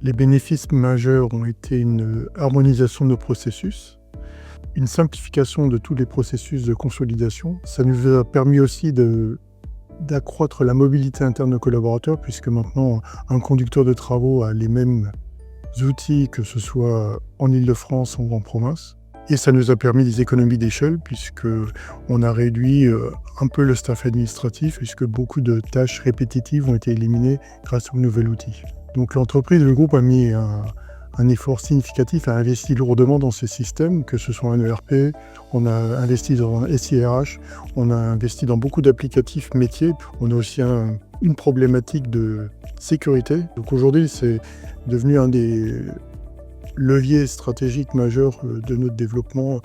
Les bénéfices majeurs ont été une harmonisation de nos processus, une simplification de tous les processus de consolidation. Ça nous a permis aussi d'accroître la mobilité interne de nos collaborateurs, puisque maintenant un conducteur de travaux a les mêmes outils, que ce soit en Île-de-France ou en province. Et ça nous a permis des économies d'échelle, puisqu'on a réduit un peu le staff administratif, puisque beaucoup de tâches répétitives ont été éliminées grâce au nouvel outil. Donc l'entreprise, le groupe a mis un effort significatif, a investi lourdement dans ces systèmes, que ce soit un ERP, on a investi dans un SIRH, on a investi dans beaucoup d'applicatifs métiers, on a aussi une problématique de sécurité. Donc aujourd'hui, c'est devenu un des leviers stratégiques majeurs de notre développement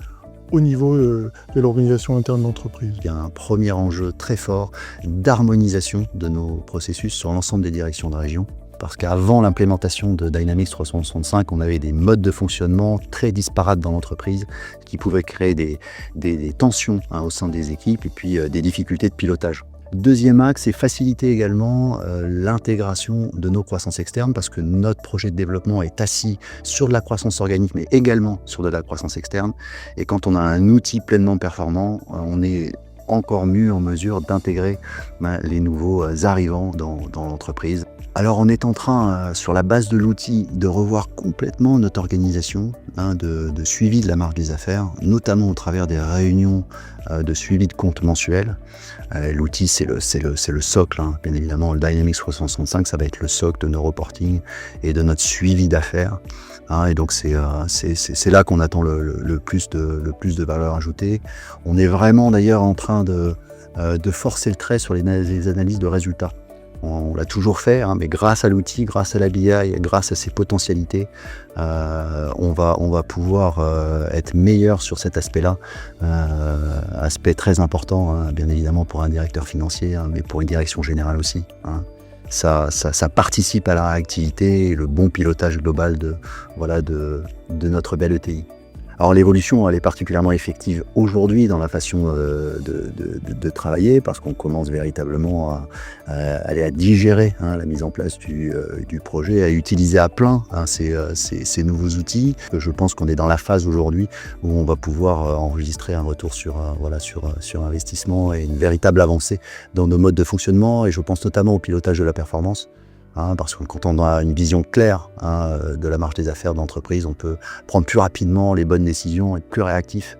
au niveau de l'organisation interne de l'entreprise. Il y a un premier enjeu très fort d'harmonisation de nos processus sur l'ensemble des directions de région. Parce qu'avant l'implémentation de Dynamics 365, on avait des modes de fonctionnement très disparates dans l'entreprise qui pouvaient créer des tensions au sein des équipes et puis des difficultés de pilotage. Deuxième axe, c'est faciliter également l'intégration de nos croissances externes parce que notre projet de développement est assis sur de la croissance organique mais également sur de la croissance externe. Et quand on a un outil pleinement performant, on est encore mieux en mesure d'intégrer les nouveaux arrivants dans l'entreprise. Alors on est en train, sur la base de l'outil, de revoir complètement notre organisation de suivi de la marge des affaires, notamment au travers des réunions de suivi de compte mensuel. L'outil, c'est le socle, bien évidemment. Le Dynamics 365, ça va être le socle de nos reporting et de notre suivi d'affaires. Et donc c'est là qu'on attend le plus de valeur ajoutée. On est vraiment d'ailleurs en train de forcer le trait sur les analyses de résultats. On l'a toujours fait, mais grâce à l'outil, grâce à la BI, grâce à ses potentialités, on va pouvoir être meilleur sur cet aspect-là. Aspect très important, bien évidemment, pour un directeur financier, mais pour une direction générale aussi. Ça participe à la réactivité et le bon pilotage global de notre belle ETI. Alors l'évolution, elle est particulièrement effective aujourd'hui dans la façon de travailler parce qu'on commence véritablement à digérer la mise en place du projet, à utiliser à plein ces nouveaux outils. Je pense qu'on est dans la phase aujourd'hui où on va pouvoir enregistrer un retour sur investissement et une véritable avancée dans nos modes de fonctionnement et je pense notamment au pilotage de la performance. Parce que quand on a une vision claire de la marge des affaires d'entreprise, on peut prendre plus rapidement les bonnes décisions, être plus réactif